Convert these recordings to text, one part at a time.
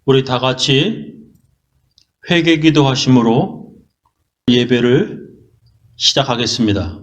우리 다 같이 회개 기도하심으로 예배를 시작하겠습니다.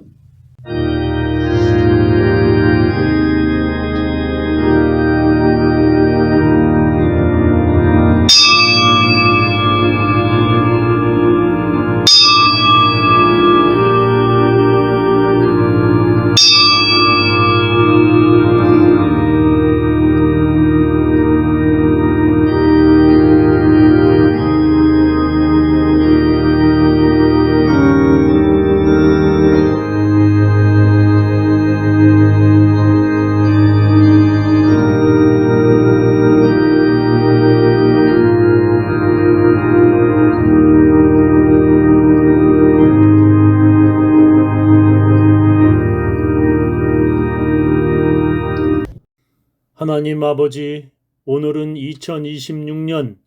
하나님 아버지, 오늘은 2026년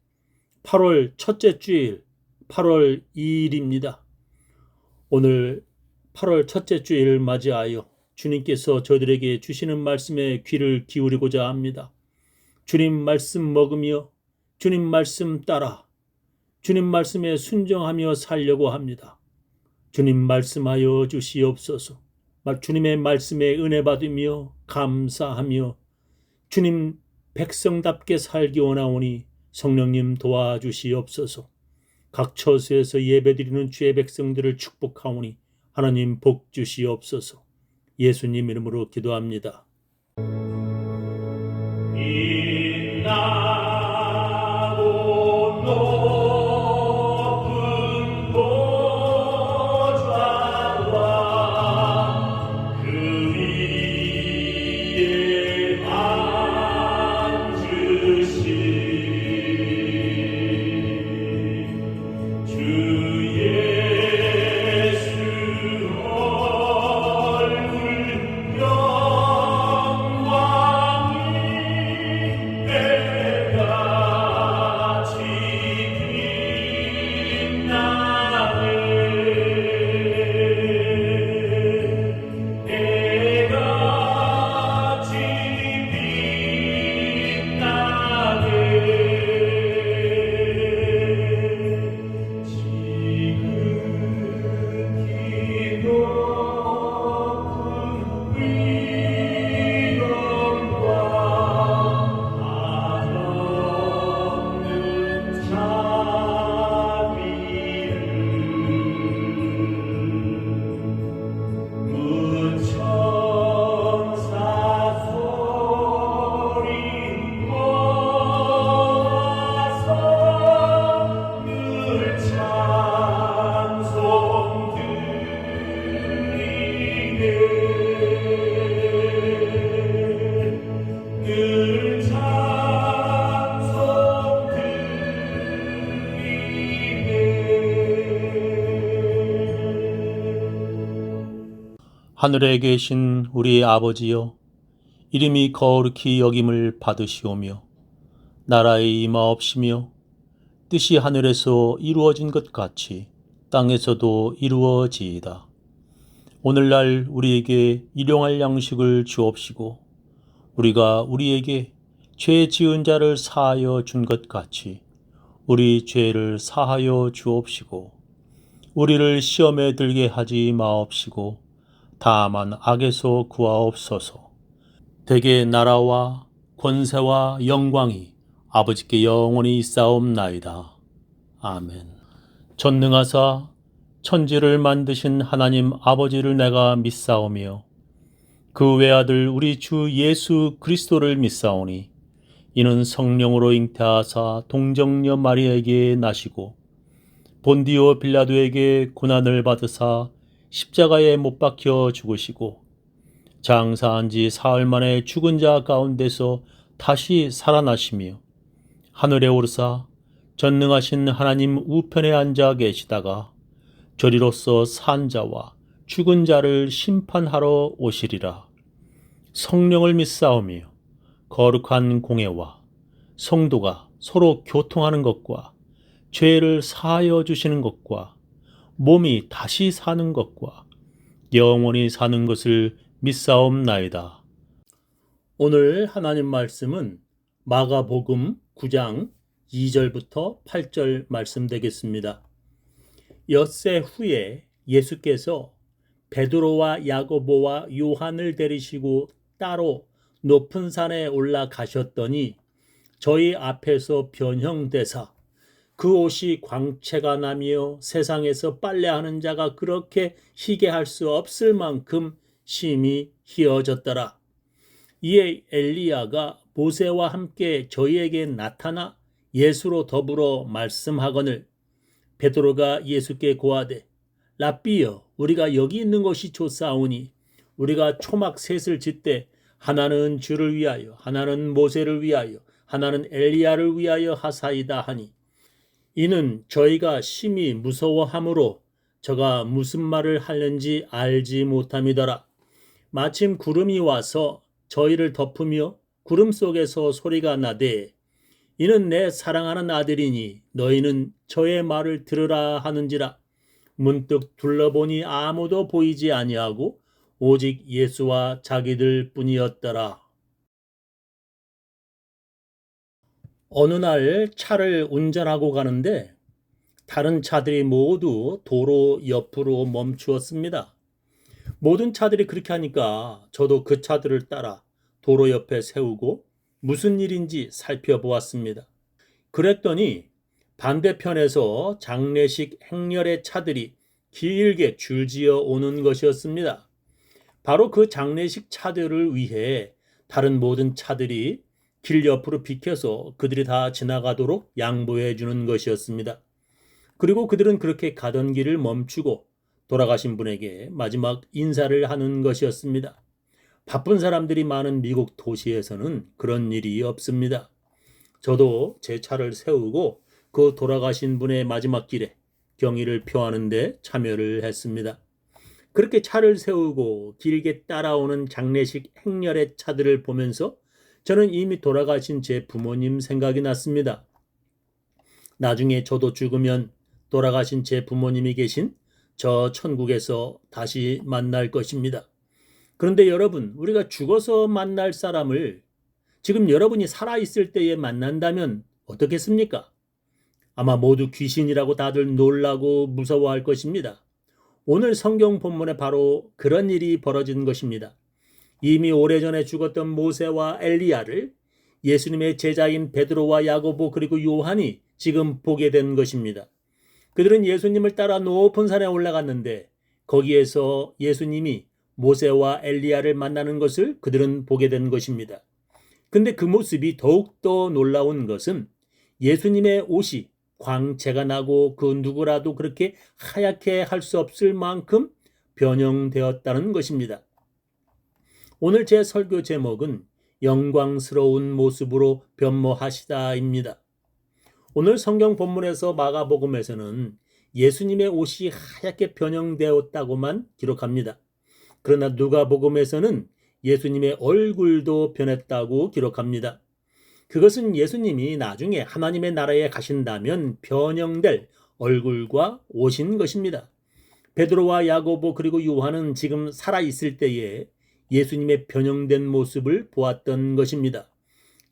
8월 첫째 주일, 8월 2일입니다. 오늘 8월 첫째 주일을 맞이하여 주님께서 저희들에게 주시는 말씀에 귀를 기울이고자 합니다. 주님 말씀 먹으며 주님 말씀 따라 주님 말씀에 순종하며 살려고 합니다. 주님 말씀하여 주시옵소서. 주님의 말씀에 은혜 받으며 감사하며 주님 백성답게 살기 원하오니 성령님 도와주시옵소서. 각 처소에서 예배드리는 주의 백성들을 축복하오니 하나님 복 주시옵소서. 예수님 이름으로 기도합니다. 하늘에 계신 우리 아버지여, 이름이 거룩히 여김을 받으시오며 나라의 임하옵시며 뜻이 하늘에서 이루어진 것 같이 땅에서도 이루어지이다. 오늘날 우리에게 일용할 양식을 주옵시고 우리가 우리에게 죄 지은 자를 사하여 준 것 같이 우리 죄를 사하여 주옵시고 우리를 시험에 들게 하지 마옵시고 다만 악에서 구하옵소서. 대개 나라와 권세와 영광이 아버지께 영원히 있사옵나이다. 아멘. 전능하사 천지를 만드신 하나님 아버지를 내가 믿사오며 그 외아들 우리 주 예수 그리스도를 믿사오니 이는 성령으로 잉태하사 동정녀 마리아에게 나시고 본디오 빌라도에게 고난을 받으사 십자가에 못 박혀 죽으시고 장사한 지 사흘 만에 죽은 자 가운데서 다시 살아나시며 하늘에 오르사 전능하신 하나님 우편에 앉아 계시다가 저리로서 산 자와 죽은 자를 심판하러 오시리라. 성령을 믿사오며 거룩한 공회와 성도가 서로 교통하는 것과 죄를 사하여 주시는 것과 몸이 다시 사는 것과 영원히 사는 것을 믿사옵나이다. 오늘 하나님 말씀은 마가복음 9장 2절부터 8절 말씀 되겠습니다. 엿새 후에 예수께서 베드로와 야고보와 요한을 데리시고 따로 높은 산에 올라가셨더니 저희 앞에서 변형되사 그 옷이 광채가 나며 세상에서 빨래하는 자가 그렇게 희게 할 수 없을 만큼 심히 희어졌더라. 이에 엘리야가 모세와 함께 저희에게 나타나 예수로 더불어 말씀하거늘 베드로가 예수께 고하되 랍비여 우리가 여기 있는 것이 좋사오니 우리가 초막 셋을 짓되 하나는 주를 위하여 하나는 모세를 위하여 하나는 엘리야를 위하여 하사이다 하니 이는 저희가 심히 무서워하므로 저가 무슨 말을 하는지 알지 못함이더라. 마침 구름이 와서 저희를 덮으며 구름 속에서 소리가 나되 이는 내 사랑하는 아들이니 너희는 저의 말을 들으라 하는지라. 문득 둘러보니 아무도 보이지 아니하고 오직 예수와 자기들 뿐이었더라. 어느 날 차를 운전하고 가는데 다른 차들이 모두 도로 옆으로 멈추었습니다. 모든 차들이 그렇게 하니까 저도 그 차들을 따라 도로 옆에 세우고 무슨 일인지 살펴보았습니다. 그랬더니 반대편에서 장례식 행렬의 차들이 길게 줄지어 오는 것이었습니다. 바로 그 장례식 차들을 위해 다른 모든 차들이 길 옆으로 비켜서 그들이 다 지나가도록 양보해 주는 것이었습니다. 그리고 그들은 그렇게 가던 길을 멈추고 돌아가신 분에게 마지막 인사를 하는 것이었습니다. 바쁜 사람들이 많은 미국 도시에서는 그런 일이 없습니다. 저도 제 차를 세우고 그 돌아가신 분의 마지막 길에 경의를 표하는 데 참여를 했습니다. 그렇게 차를 세우고 길게 따라오는 장례식 행렬의 차들을 보면서 저는 이미 돌아가신 제 부모님 생각이 났습니다. 나중에 저도 죽으면 돌아가신 제 부모님이 계신 저 천국에서 다시 만날 것입니다. 그런데 여러분, 우리가 죽어서 만날 사람을 지금 여러분이 살아있을 때에 만난다면 어떻겠습니까? 아마 모두 귀신이라고 다들 놀라고 무서워할 것입니다. 오늘 성경 본문에 바로 그런 일이 벌어진 것입니다. 이미 오래전에 죽었던 모세와 엘리야를 예수님의 제자인 베드로와 야고보 그리고 요한이 지금 보게 된 것입니다. 그들은 예수님을 따라 높은 산에 올라갔는데 거기에서 예수님이 모세와 엘리야를 만나는 것을 그들은 보게 된 것입니다. 근데 그 모습이 더욱더 놀라운 것은 예수님의 옷이 광채가 나고 그 누구라도 그렇게 하얗게 할 수 없을 만큼 변형되었다는 것입니다. 오늘 제 설교 제목은 영광스러운 모습으로 변모하시다입니다. 오늘 성경 본문에서 마가복음에서는 예수님의 옷이 하얗게 변형되었다고만 기록합니다. 그러나 누가복음에서는 예수님의 얼굴도 변했다고 기록합니다. 그것은 예수님이 나중에 하나님의 나라에 가신다면 변형될 얼굴과 옷인 것입니다. 베드로와 야고보 그리고 요한은 지금 살아있을 때에 예수님의 변형된 모습을 보았던 것입니다.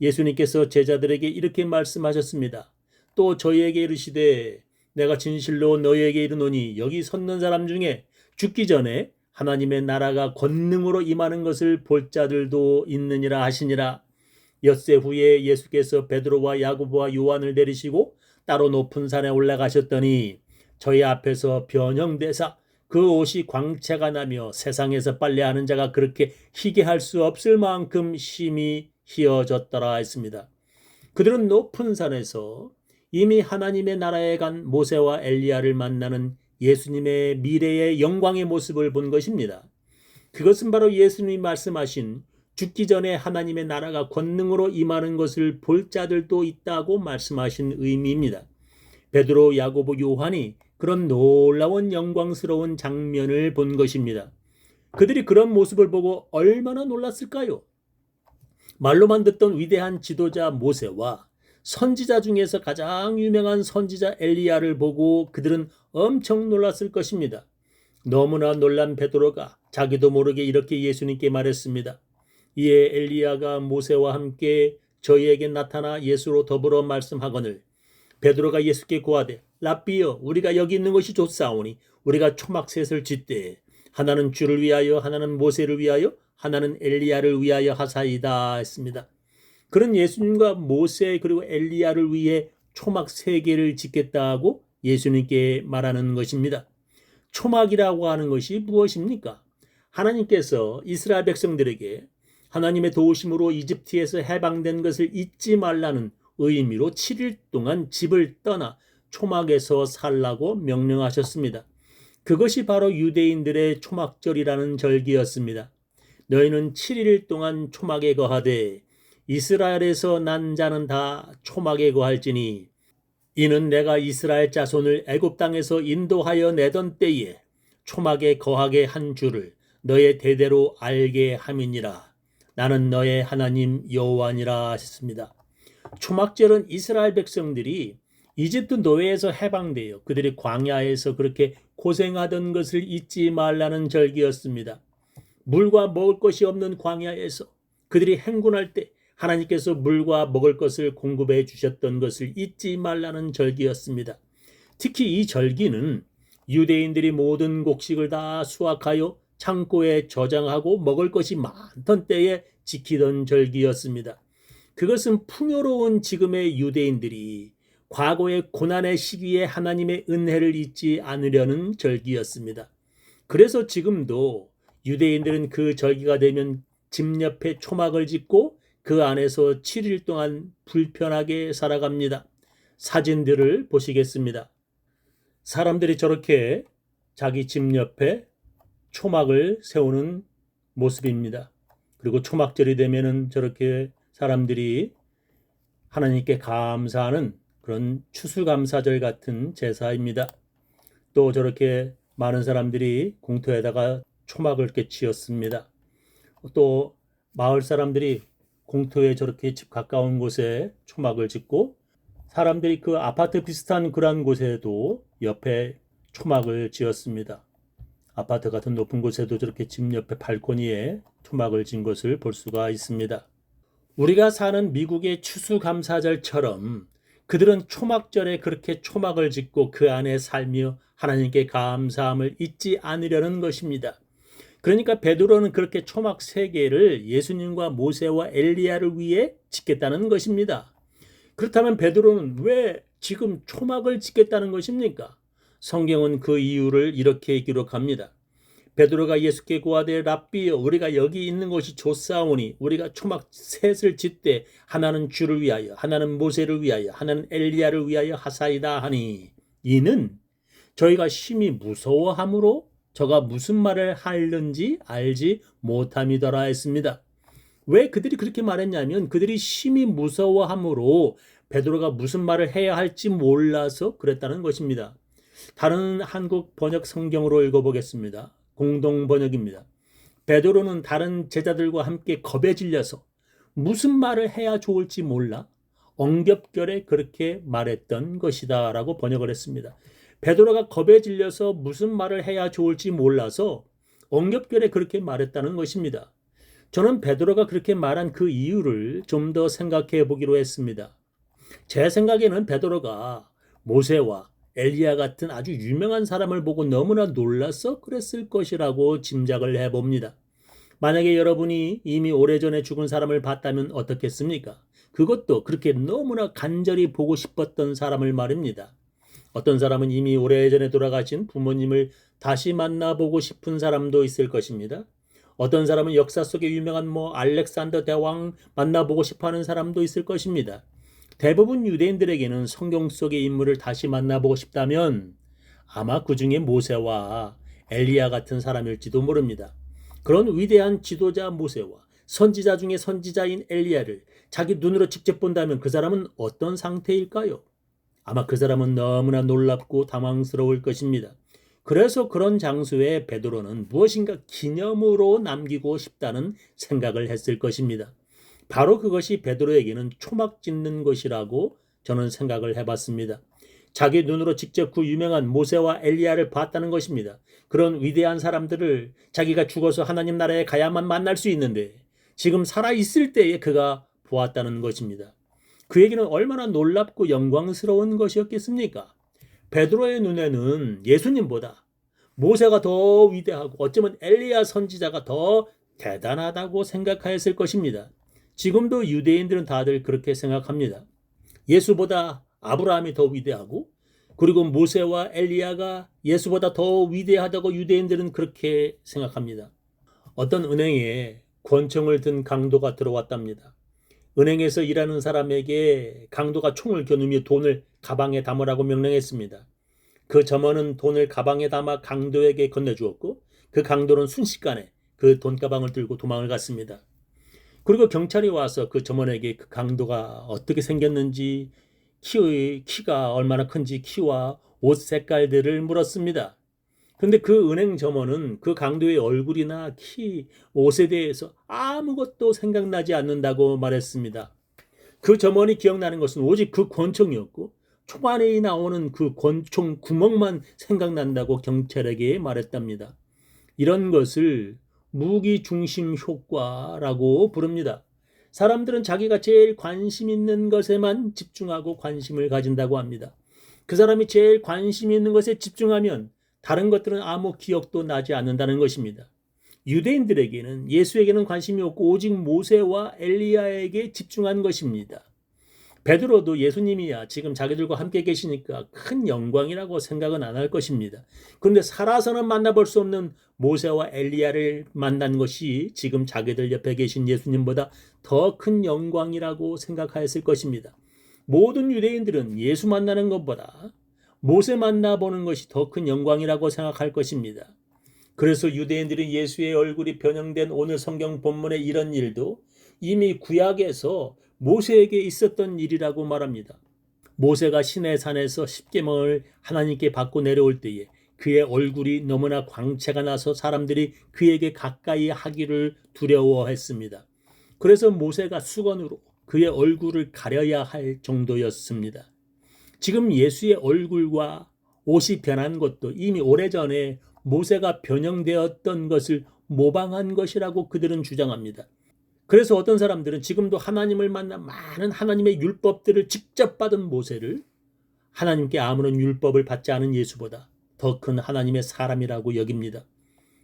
예수님께서 제자들에게 이렇게 말씀하셨습니다. 또 저희에게 이르시되 내가 진실로 너희에게 이르노니 여기 섰는 사람 중에 죽기 전에 하나님의 나라가 권능으로 임하는 것을 볼 자들도 있느니라 하시니라. 엿새 후에 예수께서 베드로와 야고보와 요한을 데리시고 따로 높은 산에 올라가셨더니 저희 앞에서 변형되사 그 옷이 광채가 나며 세상에서 빨래하는 자가 그렇게 희게 할 수 없을 만큼 심히 희어졌더라 했습니다. 그들은 높은 산에서 이미 하나님의 나라에 간 모세와 엘리야를 만나는 예수님의 미래의 영광의 모습을 본 것입니다. 그것은 바로 예수님이 말씀하신 죽기 전에 하나님의 나라가 권능으로 임하는 것을 볼 자들도 있다고 말씀하신 의미입니다. 베드로, 야고보, 요한이 그런 놀라운 영광스러운 장면을 본 것입니다. 그들이 그런 모습을 보고 얼마나 놀랐을까요? 말로만 듣던 위대한 지도자 모세와 선지자 중에서 가장 유명한 선지자 엘리야를 보고 그들은 엄청 놀랐을 것입니다. 너무나 놀란 베드로가 자기도 모르게 이렇게 예수님께 말했습니다. 이에 엘리야가 모세와 함께 저희에게 나타나 예수로 더불어 말씀하거늘 베드로가 예수께 고하되 랍비여 우리가 여기 있는 것이 좋사오니 우리가 초막셋을 짓되 하나는 주를 위하여 하나는 모세를 위하여 하나는 엘리야를 위하여 하사이다 했습니다. 그런 예수님과 모세 그리고 엘리야를 위해 초막 3개를 짓겠다고 예수님께 말하는 것입니다. 초막이라고 하는 것이 무엇입니까? 하나님께서 이스라엘 백성들에게 하나님의 도우심으로 이집트에서 해방된 것을 잊지 말라는 의미로 7일 동안 집을 떠나 초막에서 살라고 명령하셨습니다. 그것이 바로 유대인들의 초막절이라는 절기였습니다. 너희는 7일 동안 초막에 거하되 이스라엘에서 난 자는 다 초막에 거할지니 이는 내가 이스라엘 자손을 애굽 땅에서 인도하여 내던 때에 초막에 거하게 한 줄을 너의 대대로 알게 함이니라. 나는 너의 하나님 여호와니라 하셨습니다. 초막절은 이스라엘 백성들이 이집트 노예에서 해방되어 그들이 광야에서 그렇게 고생하던 것을 잊지 말라는 절기였습니다. 물과 먹을 것이 없는 광야에서 그들이 행군할 때 하나님께서 물과 먹을 것을 공급해 주셨던 것을 잊지 말라는 절기였습니다. 특히 이 절기는 유대인들이 모든 곡식을 다 수확하여 창고에 저장하고 먹을 것이 많던 때에 지키던 절기였습니다. 그것은 풍요로운 지금의 유대인들이 과거의 고난의 시기에 하나님의 은혜를 잊지 않으려는 절기였습니다. 그래서 지금도 유대인들은 그 절기가 되면 집 옆에 초막을 짓고 그 안에서 7일 동안 불편하게 살아갑니다. 사진들을 보시겠습니다. 사람들이 저렇게 자기 집 옆에 초막을 세우는 모습입니다. 그리고 초막절이 되면은 저렇게 사람들이 하나님께 감사하는 그런 추수감사절 같은 제사입니다. 또 저렇게 많은 사람들이 공터에다가 초막을 이렇게 지었습니다. 또 마을 사람들이 공터에 저렇게 집 가까운 곳에 초막을 짓고 사람들이 그 아파트 비슷한 그런 곳에도 옆에 초막을 지었습니다. 아파트 같은 높은 곳에도 저렇게 집 옆에 발코니에 초막을 진 것을 볼 수가 있습니다. 우리가 사는 미국의 추수감사절처럼 그들은 초막절에 그렇게 초막을 짓고 그 안에 살며 하나님께 감사함을 잊지 않으려는 것입니다. 그러니까 베드로는 그렇게 초막 3개를 예수님과 모세와 엘리야를 위해 짓겠다는 것입니다. 그렇다면 베드로는 왜 지금 초막을 짓겠다는 것입니까? 성경은 그 이유를 이렇게 기록합니다. 베드로가 예수께 고하되 랍비여 우리가 여기 있는 것이 좋사오니 우리가 초막 셋을 짓되 하나는 주를 위하여 하나는 모세를 위하여 하나는 엘리야를 위하여 하사이다 하니 이는 저희가 심히 무서워함으로 저가 무슨 말을 하는지 알지 못함이더라 했습니다. 왜 그들이 그렇게 말했냐면 그들이 심히 무서워함으로 베드로가 무슨 말을 해야 할지 몰라서 그랬다는 것입니다. 다른 한국 번역 성경으로 읽어보겠습니다. 공동 번역입니다. 베드로는 다른 제자들과 함께 겁에 질려서 무슨 말을 해야 좋을지 몰라 엉겹결에 그렇게 말했던 것이다 라고 번역을 했습니다. 베드로가 겁에 질려서 무슨 말을 해야 좋을지 몰라서 엉겹결에 그렇게 말했다는 것입니다. 저는 베드로가 그렇게 말한 그 이유를 좀 더 생각해 보기로 했습니다. 제 생각에는 베드로가 모세와 엘리야 같은 아주 유명한 사람을 보고 너무나 놀라서 그랬을 것이라고 짐작을 해봅니다. 만약에 여러분이 이미 오래전에 죽은 사람을 봤다면 어떻겠습니까? 그것도 그렇게 너무나 간절히 보고 싶었던 사람을 말입니다. 어떤 사람은 이미 오래전에 돌아가신 부모님을 다시 만나보고 싶은 사람도 있을 것입니다. 어떤 사람은 역사 속에 유명한 알렉산더 대왕 만나보고 싶어하는 사람도 있을 것입니다. 대부분 유대인들에게는 성경 속의 인물을 다시 만나보고 싶다면 아마 그 중에 모세와 엘리야 같은 사람일지도 모릅니다. 그런 위대한 지도자 모세와 선지자 중에 선지자인 엘리야를 자기 눈으로 직접 본다면 그 사람은 어떤 상태일까요? 아마 그 사람은 너무나 놀랍고 당황스러울 것입니다. 그래서 그런 장소에 베드로는 무엇인가 기념으로 남기고 싶다는 생각을 했을 것입니다. 바로 그것이 베드로에게는 초막 짓는 것이라고 저는 생각을 해봤습니다. 자기 눈으로 직접 그 유명한 모세와 엘리야를 봤다는 것입니다. 그런 위대한 사람들을 자기가 죽어서 하나님 나라에 가야만 만날 수 있는데 지금 살아있을 때에 그가 보았다는 것입니다. 그에게는 얼마나 놀랍고 영광스러운 것이었겠습니까? 베드로의 눈에는 예수님보다 모세가 더 위대하고 어쩌면 엘리야 선지자가 더 대단하다고 생각하였을 것입니다. 지금도 유대인들은 다들 그렇게 생각합니다. 예수보다 아브라함이 더 위대하고 그리고 모세와 엘리야가 예수보다 더 위대하다고 유대인들은 그렇게 생각합니다. 어떤 은행에 권총을 든 강도가 들어왔답니다. 은행에서 일하는 사람에게 강도가 총을 겨누며 돈을 가방에 담으라고 명령했습니다. 그 점원은 돈을 가방에 담아 강도에게 건네주었고 그 강도는 순식간에 그 돈가방을 들고 도망을 갔습니다. 그리고 경찰이 와서 그 점원에게 그 강도가 어떻게 생겼는지 키가 얼마나 큰지 키와 옷 색깔들을 물었습니다. 근데 그 은행 점원은 그 강도의 얼굴이나 키, 옷에 대해서 아무것도 생각나지 않는다고 말했습니다. 그 점원이 기억나는 것은 오직 그 권총이었고 초반에 나오는 그 권총 구멍만 생각난다고 경찰에게 말했답니다. 이런 것을 무기 중심 효과라고 부릅니다. 사람들은 자기가 제일 관심 있는 것에만 집중하고 관심을 가진다고 합니다. 그 사람이 제일 관심 있는 것에 집중하면 다른 것들은 아무 기억도 나지 않는다는 것입니다. 유대인들에게는 예수에게는 관심이 없고 오직 모세와 엘리야에게 집중한 것입니다. 베드로도 예수님이야 지금 자기들과 함께 계시니까 큰 영광이라고 생각은 안 할 것입니다. 그런데 살아서는 만나볼 수 없는 모세와 엘리야를 만난 것이 지금 자기들 옆에 계신 예수님보다 더 큰 영광이라고 생각하였을 것입니다. 모든 유대인들은 예수 만나는 것보다 모세 만나보는 것이 더 큰 영광이라고 생각할 것입니다. 그래서 유대인들이 예수의 얼굴이 변형된 오늘 성경 본문의 이런 일도 이미 구약에서 모세에게 있었던 일이라고 말합니다. 모세가 시내산에서 십계명을 하나님께 받고 내려올 때에 그의 얼굴이 너무나 광채가 나서 사람들이 그에게 가까이 하기를 두려워했습니다. 그래서 모세가 수건으로 그의 얼굴을 가려야 할 정도였습니다. 지금 예수의 얼굴과 옷이 변한 것도 이미 오래전에 모세가 변형되었던 것을 모방한 것이라고 그들은 주장합니다. 그래서 어떤 사람들은 지금도 하나님을 만나 많은 하나님의 율법들을 직접 받은 모세를 하나님께 아무런 율법을 받지 않은 예수보다 더 큰 하나님의 사람이라고 여깁니다.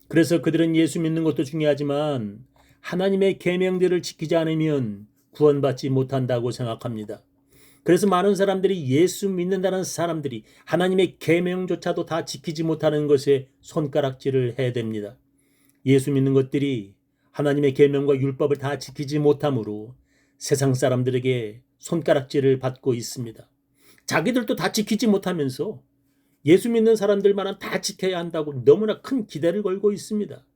그래서 그들은 예수 믿는 것도 중요하지만 하나님의 계명들을 지키지 않으면 구원받지 못한다고 생각합니다. 그래서 많은 사람들이 예수 믿는다는 사람들이 하나님의 계명조차도 다 지키지 못하는 것에 손가락질을 해야 됩니다. 예수 믿는 것들이 하나님의 계명과 율법을 다 지키지 못함으로 세상 사람들에게 손가락질을 받고 있습니다. 자기들도 다 지키지 못하면서 예수 믿는 사람들만은 다 지켜야 한다고 너무나 큰 기대를 걸고 있습니다.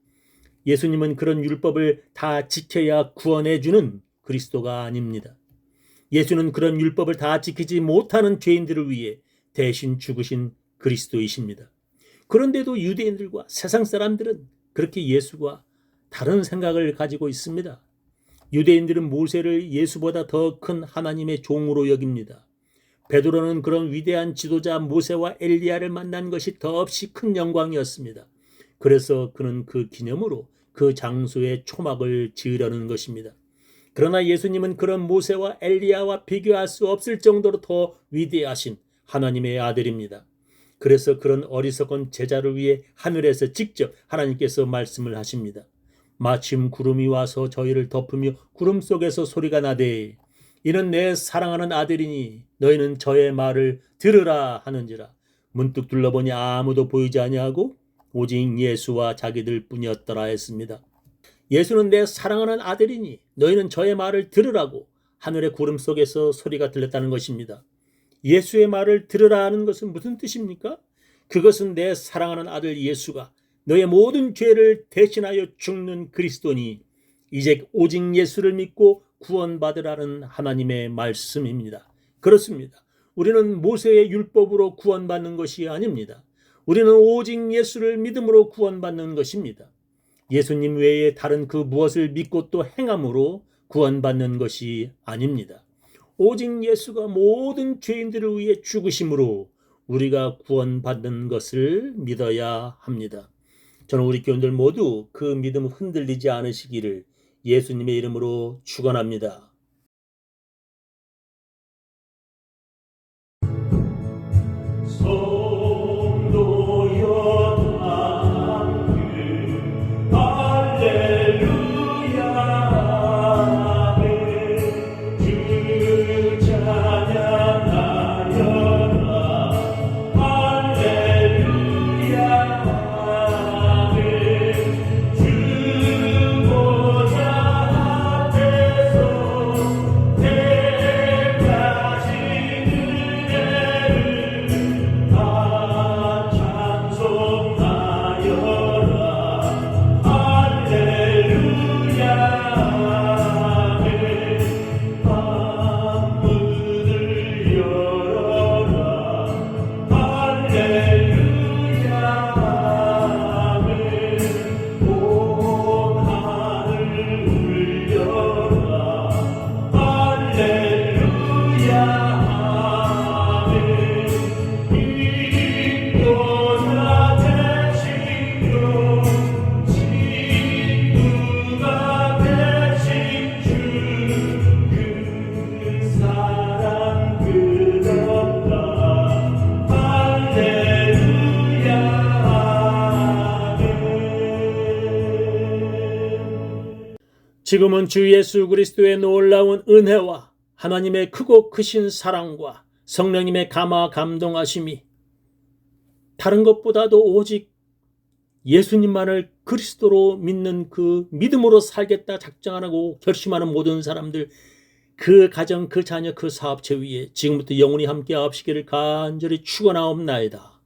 예수님은 그런 율법을 다 지켜야 구원해주는 그리스도가 아닙니다. 예수는 그런 율법을 다 지키지 못하는 죄인들을 위해 대신 죽으신 그리스도이십니다. 그런데도 유대인들과 세상 사람들은 그렇게 예수와 다른 생각을 가지고 있습니다. 유대인들은 모세를 예수보다 더 큰 하나님의 종으로 여깁니다. 베드로는 그런 위대한 지도자 모세와 엘리야를 만난 것이 더없이 큰 영광이었습니다. 그래서 그는 그 기념으로 그 장소에 초막을 지으려는 것입니다. 그러나 예수님은 그런 모세와 엘리야와 비교할 수 없을 정도로 더 위대하신 하나님의 아들입니다. 그래서 그런 어리석은 제자를 위해 하늘에서 직접 하나님께서 말씀을 하십니다. 마침 구름이 와서 저희를 덮으며 구름 속에서 소리가 나되 이는 내 사랑하는 아들이니 너희는 저의 말을 들으라 하는지라. 문득 둘러보니 아무도 보이지 아니하고 오직 예수와 자기들 뿐이었더라 했습니다. 예수는 내 사랑하는 아들이니 너희는 저의 말을 들으라고 하늘의 구름 속에서 소리가 들렸다는 것입니다. 예수의 말을 들으라 하는 것은 무슨 뜻입니까? 그것은 내 사랑하는 아들 예수가 너의 모든 죄를 대신하여 죽는 그리스도니 이제 오직 예수를 믿고 구원받으라는 하나님의 말씀입니다. 그렇습니다. 우리는 모세의 율법으로 구원받는 것이 아닙니다. 우리는 오직 예수를 믿음으로 구원받는 것입니다. 예수님 외에 다른 그 무엇을 믿고 또 행함으로 구원받는 것이 아닙니다. 오직 예수가 모든 죄인들을 위해 죽으심으로 우리가 구원받는 것을 믿어야 합니다. 저는 우리 교인들 모두 그 믿음 흔들리지 않으시기를 예수님의 이름으로 축원합니다. 성도여 함께 할렐루야 아멘 주 찬양하여라 할렐루야 아멘 주 보좌 앞에서 택하신 은혜를 다 찬송하여라 할렐루야 아멘 만문을 열어라 할렐루야 아멘 온 하늘 울려라 할렐루야 아멘 인도자 되신 주 친구가 되신 주 그 사랑 끝없다 할렐루야 아멘 지금은 주 예수 그리스도의 놀라운 은혜와 하나님의 크고 크신 사랑과 성령님의 감화 감동하심이 다른 것보다도 오직 예수님만을 그리스도로 믿는 그 믿음으로 살겠다 작정하고 결심하는 모든 사람들 그 가정, 그 자녀, 그 사업체 위에 지금부터 영원히 함께 하옵시기를 간절히 축원하옵나이다.